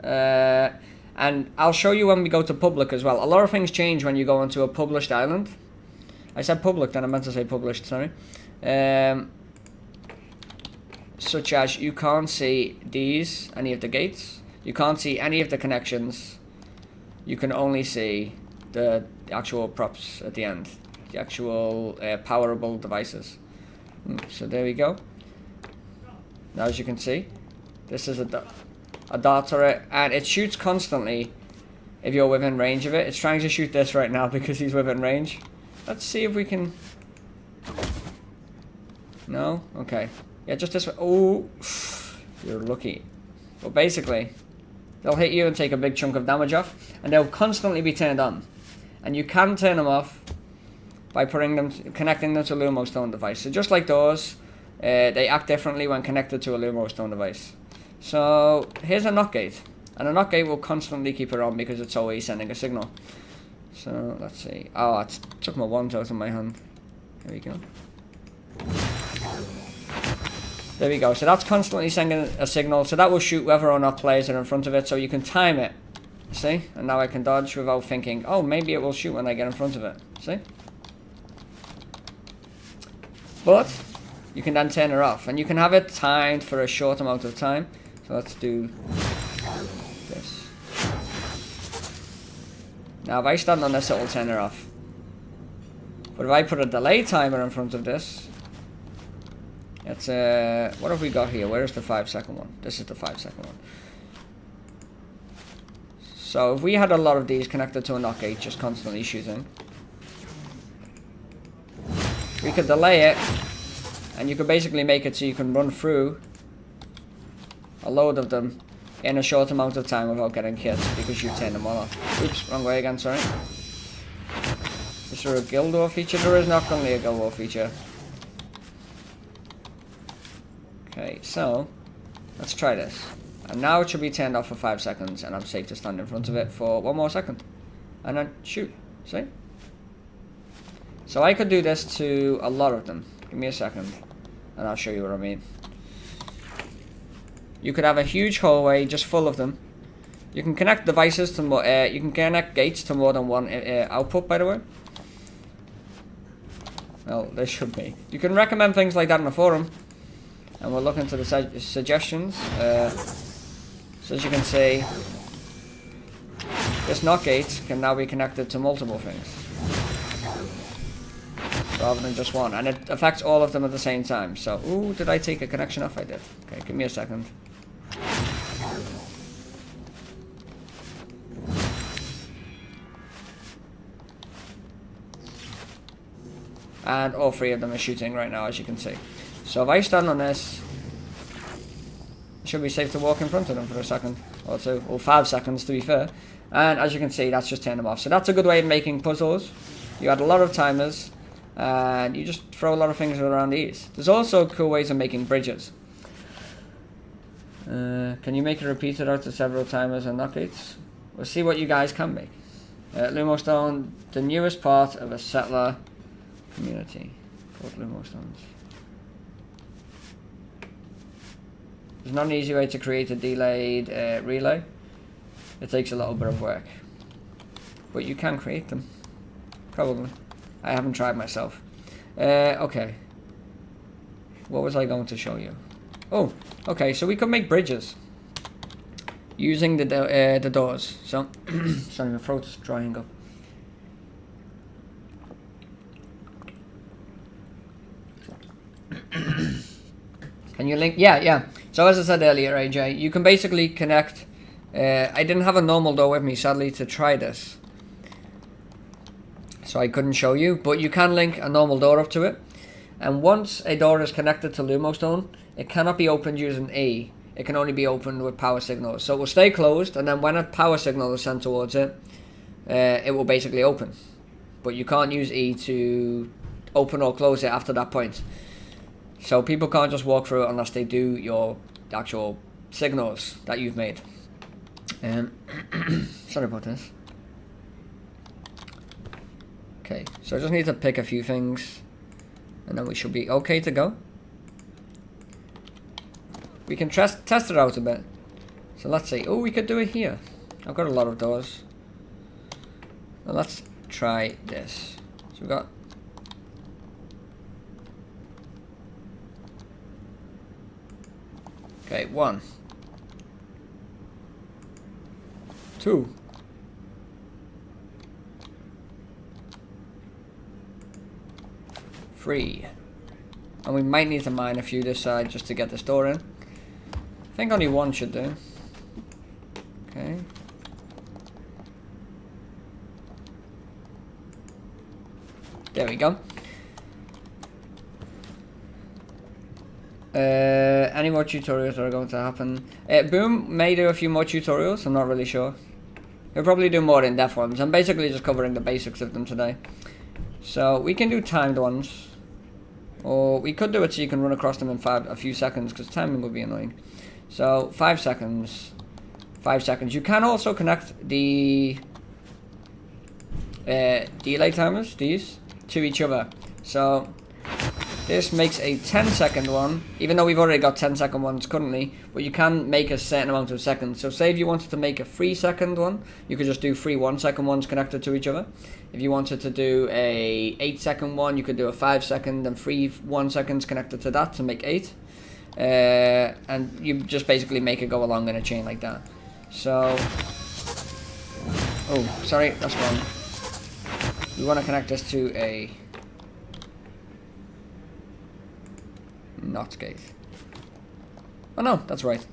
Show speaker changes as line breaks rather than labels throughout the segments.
And I'll show you when we go to public as well. A lot of things change when you go onto a published island. I said public, then I meant to say published, sorry. Such as you can't see any of the gates. You can't see any of the connections. You can only see the actual props at the end. The actual powerable devices. So there we go. Now as you can see, this is a dart turret, and it shoots constantly if you're within range of it. It's trying to shoot this right now because he's within range. Let's see if we can... No? Okay. Yeah, just this way. Oh, you're lucky. But basically, they'll hit you and take a big chunk of damage off, and they'll constantly be turned on. And you can turn them off by connecting them to a Lumostone device. So just like those, they act differently when connected to a Lumostone device. So here's a knock gate, and a knock gate will constantly keep it on because it's always sending a signal. So let's see. Oh, I took my wand out of my hand. There we go. There we go. So that's constantly sending a signal. So that will shoot whether or not players are in front of it. So you can time it. See? And now I can dodge without thinking, oh, maybe it will shoot when I get in front of it. See? But you can then turn it off. And you can have it timed for a short amount of time. So let's do this. Now if I stand on this, it will turn it off. But if I put a delay timer in front of this, it's what have we got here? Where is the 5-second one? This is the 5-second one. So if we had a lot of these connected to a knock gate just constantly shooting, we could delay it, and you could basically make it so you can run through a load of them in a short amount of time without getting hit because you've turned them all off. Oops, wrong way again, sorry. Is there a guild war feature? There is not currently a guild war feature. Okay, so let's try this. And now it should be turned off for 5 seconds, and I'm safe to stand in front of it for 1 more second. And then shoot. See? So I could do this to a lot of them. Give me a second, and I'll show you what I mean. You could have a huge hallway just full of them. You can connect devices to more. You can connect gates to more than one output, by the way. Well, there should be. You can recommend things like that in the forum, and we'll look into the suggestions. So as you can see, this knock gate can now be connected to multiple things rather than just one, and it affects all of them at the same time. So, ooh, did I take a connection off? I did. Okay, give me a second. And all three of them are shooting right now, as you can see. So if I stand on this, it should be safe to walk in front of them for a second or two, or 5 seconds to be fair. And as you can see, that's just turned them off. So that's a good way of making puzzles. You add a lot of timers, and you just throw a lot of things around these. There's also cool ways of making bridges. Can you make a repeater out of several timers and knock gates? We'll see what you guys can make. Lumostone, the newest part of a settler community called Lumostones. There's not an easy way to create a delayed relay. It takes a little bit of work, but you can create them. Probably. I haven't tried myself. Okay. What was I going to show you? Oh, okay. So we could make bridges using the doors. So, sorry, my throat's drying up. Can you link? Yeah. So as I said earlier, AJ, you can basically connect. I didn't have a normal door with me, sadly, to try this, so I couldn't show you. But you can link a normal door up to it, and once a door is connected to Lumostone, it cannot be opened using E. It can only be opened with power signals. So it will stay closed, and then when a power signal is sent towards it, it will basically open. But you can't use E to open or close it after that point. So people can't just walk through it unless they do your actual signals that you've made. Sorry about this. Okay, so I just need to pick a few things, and then we should be okay to go. We can test it out a bit. So let's see. Oh, we could do it here. I've got a lot of doors. Well, let's try this. So we've got... Okay, 1. 2. 3. And we might need to mine a few this side just to get this door in. I think only 1 should do. Okay. There we go. Any more tutorials are going to happen? Boom may do a few more tutorials, I'm not really sure. He'll probably do more in-depth ones. I'm basically just covering the basics of them today. So we can do timed ones. Or we could do it so you can run across them in a few seconds, because timing would be annoying. So 5 seconds. 5 seconds. You can also connect the delay timers, these, to each other. So this makes a 10-second one, even though we've already got 10-second ones currently, but you can make a certain amount of seconds. So say if you wanted to make a 3-second one, you could just do 3 1-second ones connected to each other. If you wanted to do a 8-second one, you could do a 5-second and 3 1-seconds connected to that to make 8. And you just basically make it go along in a chain like that. So, oh, sorry, that's wrong. We want to connect this to a not gate. Oh no, that's right.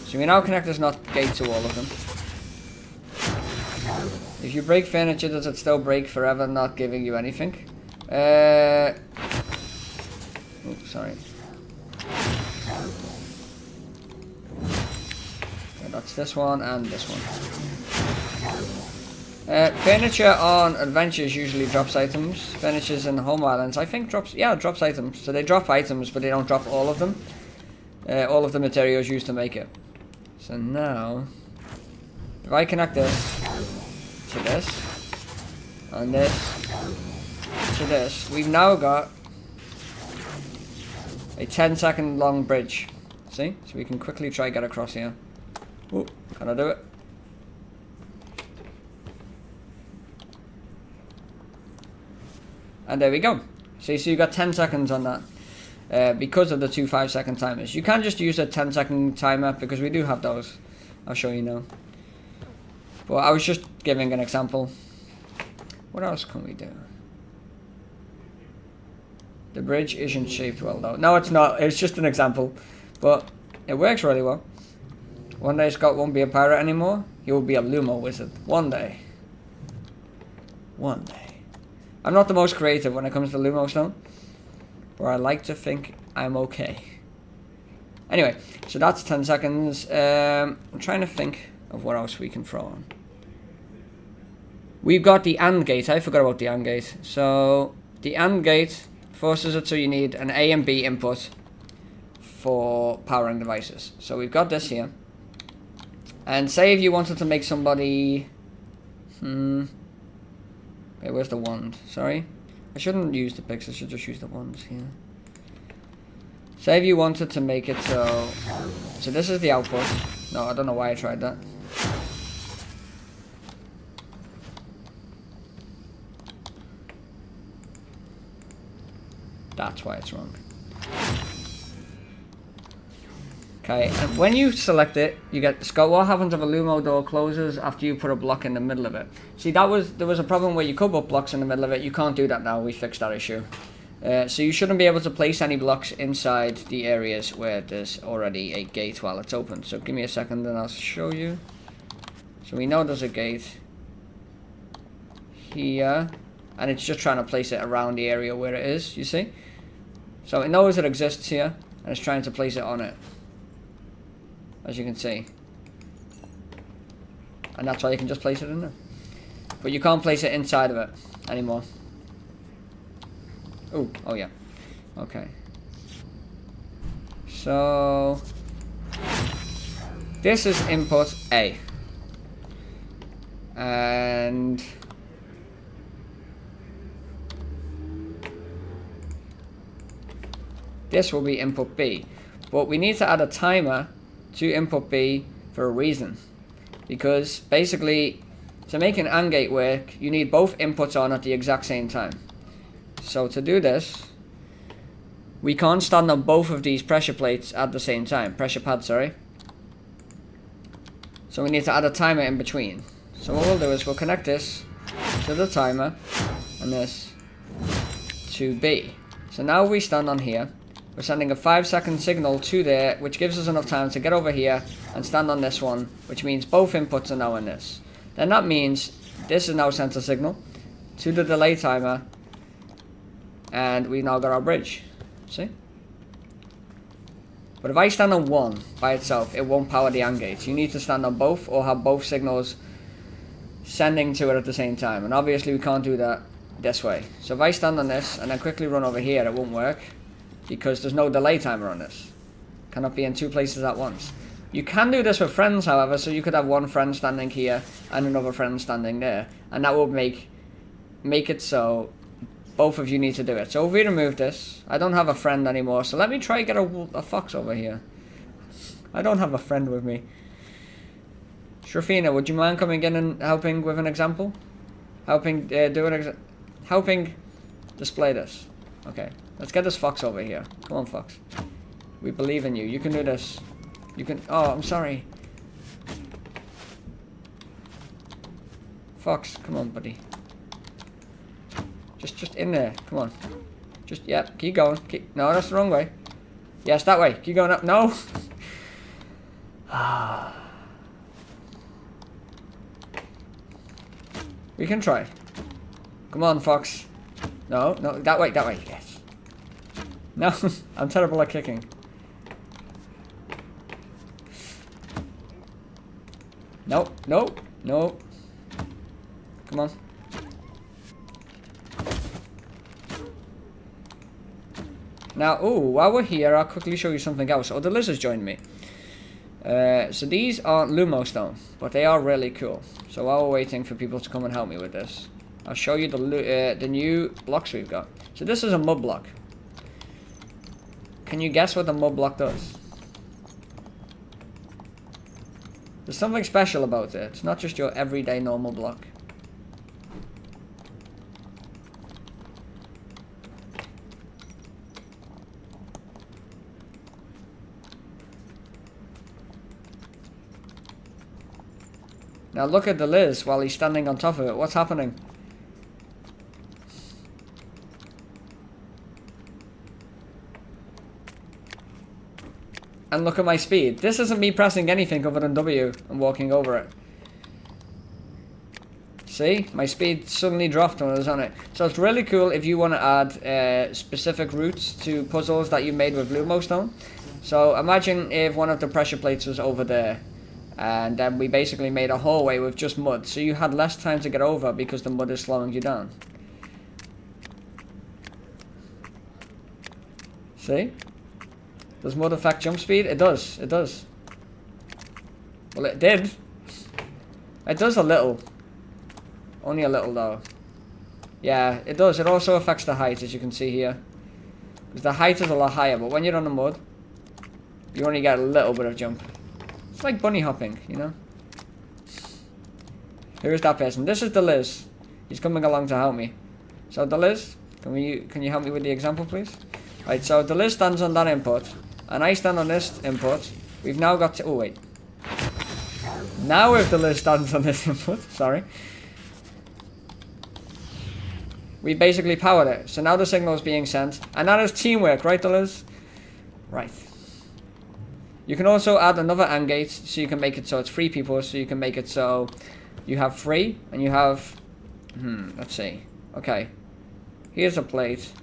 So we now connect this not gate to all of them. If you break furniture, does it still break forever, not giving you anything? Oh, sorry. Yeah, that's this one and this one. Furniture on adventures usually drops items. Furniture's in Home Islands, I think drops items. So they drop items, but they don't drop all of them. All of the materials used to make it. So now, if I connect this to this, and this to this, we've now got a 10-second long bridge. See? So we can quickly try get across here. Ooh, can I do it? And there we go. See, so you got 10 seconds on that because of the 2 5-second timers. You can just use a 10-second timer because we do have those. I'll show you now. But I was just giving an example. What else can we do? The bridge isn't shaped well though. No, it's not. It's just an example. But it works really well. One day Scott won't be a pirate anymore. He will be a Lumo wizard. One day. One day. I'm not the most creative when it comes to Lumostone, but I like to think I'm okay. Anyway, so that's 10 seconds. I'm trying to think of what else we can throw on. We've got the AND gate. I forgot about the AND gate. So the AND gate forces it so you need an A and B input for powering devices. So we've got this here. And say if you wanted to make somebody... Okay, where's the wand? Sorry. I shouldn't use the picks, I should just use the wands here. Say if you wanted to make it so... So this is the output. No, I don't know why I tried that. That's why it's wrong. Okay, and when you select it, you get Scott. What happens if a Lumo door closes after you put a block in the middle of it? See, there was a problem where you could put blocks in the middle of it. You can't do that now. We fixed that issue. So you shouldn't be able to place any blocks inside the areas where there's already a gate while it's open. So give me a second and I'll show you. So we know there's a gate here, and it's just trying to place it around the area where it is. You see? So it knows it exists here, and it's trying to place it on it. As you can see. And that's why you can just place it in there. But you can't place it inside of it anymore. Ooh, oh yeah. Okay. So this is input A. And this will be input B. But we need to add a timer to input B for a reason. Because basically, to make an AND gate work, you need both inputs on at the exact same time. So to do this, we can't stand on both of these pressure plates at the same time. Pressure pads, sorry. So we need to add a timer in between. So what we'll do is we'll connect this to the timer and this to B. So now we stand on here. We're sending a 5-second signal to there, which gives us enough time to get over here and stand on this one, which means both inputs are now in this. Then that means this is now sent a signal to the delay timer, and we now got our bridge. See? But if I stand on one by itself, it won't power the AND gates. You need to stand on both or have both signals sending to it at the same time. And obviously we can't do that this way. So if I stand on this and then quickly run over here, it won't work because there's no delay timer on this. Cannot be in two places at once. You can do this with friends, however, so you could have one friend standing here and another friend standing there. And that will make it so both of you need to do it. So if we remove this, I don't have a friend anymore, so let me try get a fox over here. I don't have a friend with me. Shrafina, would you mind coming in and helping with an example? Helping display this. Okay, let's get this fox over here. Come on, fox. We believe in you. You can do this. You can. Oh, I'm sorry. Fox, come on, buddy. Just in there. Come on. Just, yep, keep going. No, that's the wrong way. Yes, that way. Keep going up. No. We can try. Come on, fox. No, that way, yes. No, I'm terrible at kicking. No. Come on. Now, while we're here, I'll quickly show you something else. Oh, the lizards joined me. So these aren't Lumostone, but they are really cool. So while we're waiting for people to come and help me with this, I'll show you the new blocks we've got. So this is a mud block. Can you guess what the mud block does? There's something special about it. It's not just your everyday normal block. Now look at the Liz while he's standing on top of it. What's happening? And look at my speed. This isn't me pressing anything other than W and walking over it. See? My speed suddenly dropped when I was on it. So it's really cool if you want to add specific routes to puzzles that you made with Lumostone. So imagine if one of the pressure plates was over there. And then we basically made a hallway with just mud. So you had less time to get over because the mud is slowing you down. See? Does mud affect jump speed? It does. It does. Well, it did. It does a little. Only a little, though. Yeah, it does. It also affects the height, as you can see here. Because the height is a lot higher, but when you're on the mud, you only get a little bit of jump. It's like bunny hopping, you know? Here's that person. This is the Liz. He's coming along to help me. So, the Liz, can you help me with the example, please? Right, so the Liz stands on that input, and I stand on this input. We've now got to... Oh, wait. Now if the Liz stands on this input, sorry. We basically powered it. So now the signal is being sent. And that is teamwork, right, the Liz? Right. You can also add another AND gate, so you can make it so it's 3 people, so you can make it so you have 3, and you have... let's see. Okay. Here's a plate.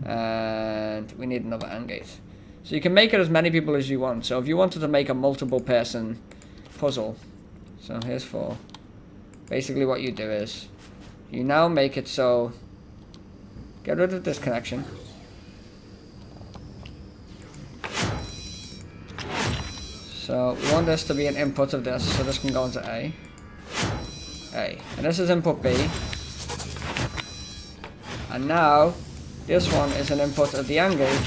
And we need another AND gate. So you can make it as many people as you want. So if you wanted to make a multiple person puzzle, so here's 4. Basically what you do is, you now make it so, get rid of this connection. So we want this to be an input of this, so this can go into A. And this is input B. And now, this one is an input of the AND gate.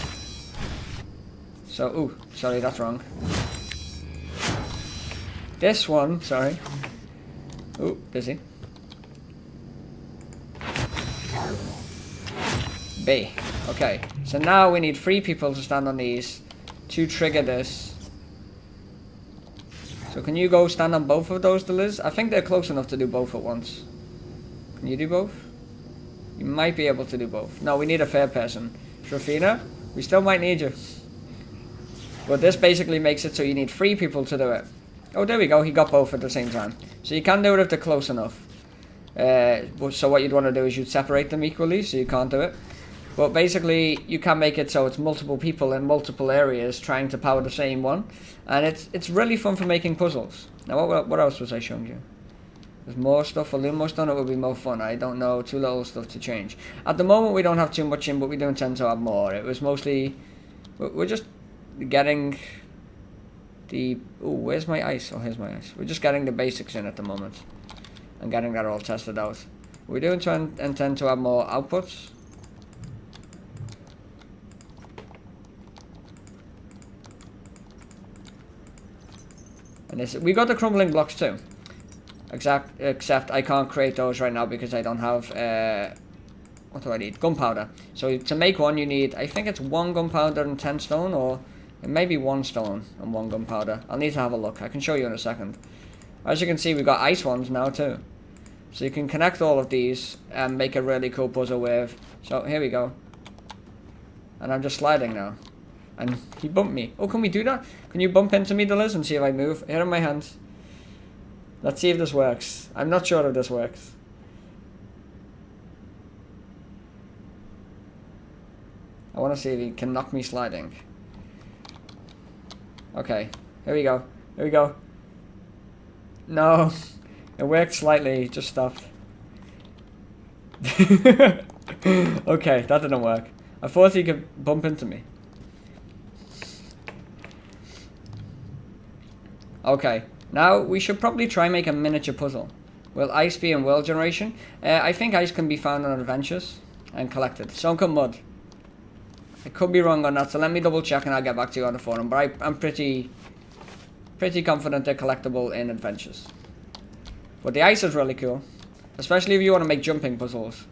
So, ooh, sorry, that's wrong. This one, sorry. Ooh, busy. B. Okay, so now we need 3 people to stand on these to trigger this. So can you go stand on both of those, Liz? I think they're close enough to do both at once. Can you do both? You might be able to do both. No, we need a third person. Shrafina, we still might need you. But this basically makes it so you need 3 people to do it. Oh, there we go. He got both at the same time. So you can do it if they're close enough. So what you'd want to do is you'd separate them equally, so you can't do it. But basically, you can make it so it's multiple people in multiple areas trying to power the same one. And it's really fun for making puzzles. Now, what else was I showing you? There's more stuff for Lumostone. It would be more fun. I don't know. Too little stuff to change. At the moment, we don't have too much in, but we do intend to have more. It was mostly... We're just getting the... Oh, where's my ice? Oh, here's my ice. We're just getting the basics in at the moment. And getting that all tested out. We do intend to have more outputs. And this, we got the crumbling blocks too. Except I can't create those right now because I don't have, what do I need? Gunpowder. So to make one you need, I think it's 1 gunpowder and 10 stone, or it may be 1 stone and 1 gunpowder. I'll need to have a look. I can show you in a second. As you can see, we've got ice ones now too. So you can connect all of these and make a really cool puzzle with. So here we go. And I'm just sliding now. And he bumped me. Oh, can we do that? Can you bump into me, Liz, and see if I move? Here are my hands. Let's see if this works. I'm not sure if this works. I want to see if he can knock me sliding. Okay, here we go. Here we go. No, it worked slightly. It just stopped. Okay, that didn't work. I thought he could bump into me. Okay, now we should probably try and make a miniature puzzle. Will ice be in world generation? I think ice can be found on adventures and collected. So can mud. I could be wrong on that, so let me double check and I'll get back to you on the forum. But I'm pretty confident they're collectible in adventures. But the ice is really cool, especially if you want to make jumping puzzles.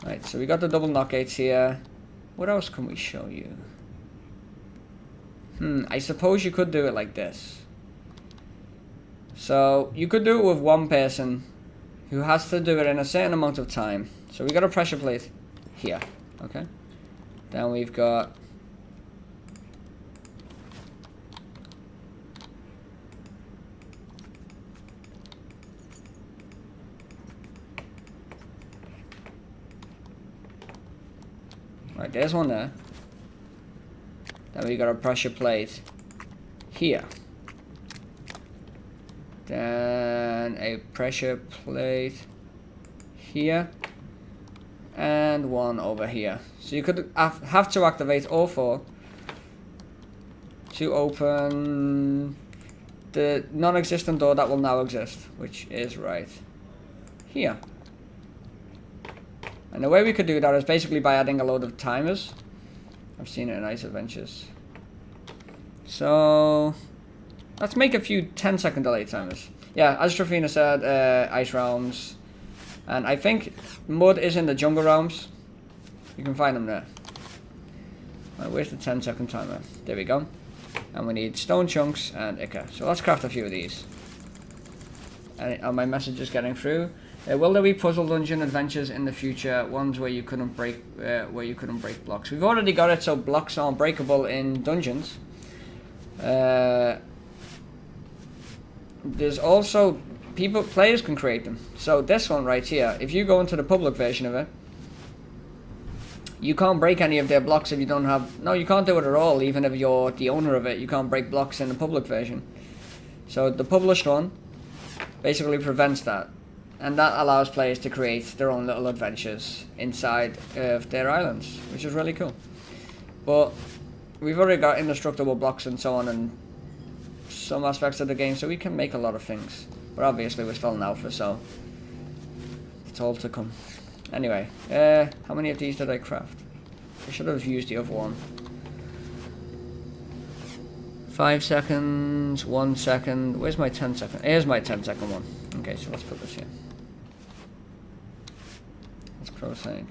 Right, so we got the double knock gates here. What else can we show you? I suppose you could do it like this. So you could do it with 1 person who has to do it in a certain amount of time. So we got a pressure plate here, okay? Then we've got right, there's one there. Then we got a pressure plate here. Then a pressure plate here. And 1 over here. So you could have to activate all 4 to open the non-existent door that will now exist, which is right here. And the way we could do that is basically by adding a load of timers. I've seen it in Ice Adventures. So let's make a few 10-second delay timers. Yeah, as Trofina said, ice realms. And I think mud is in the jungle realms. You can find them there. Right, where's the 10-second timer? There we go. And we need stone chunks and ichor. So let's craft a few of these. And are my messages getting through? Will there be puzzle dungeon adventures in the future? Ones where you couldn't break blocks. We've already got it so blocks aren't breakable in dungeons. There's also players can create them. So this one right here, if you go into the public version of it, you can't break any of their blocks if you don't have... No, you can't do it at all, even if you're the owner of it. You can't break blocks in the public version. So the published one basically prevents that. And that allows players to create their own little adventures inside of their islands, which is really cool. But we've already got indestructible blocks and so on in some aspects of the game, so we can make a lot of things. But obviously we're still in alpha, so it's all to come. Anyway, how many of these did I craft? I should have used the other one. 5 seconds, 1 second. Where's my 10 second? Here's my 10-second one. Okay, so let's put this here. That's crocheting.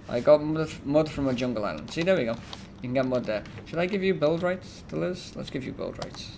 I got mud from a jungle island. See, there we go. You can get mud there. Should I give you build rights to Liz? Let's give you build rights.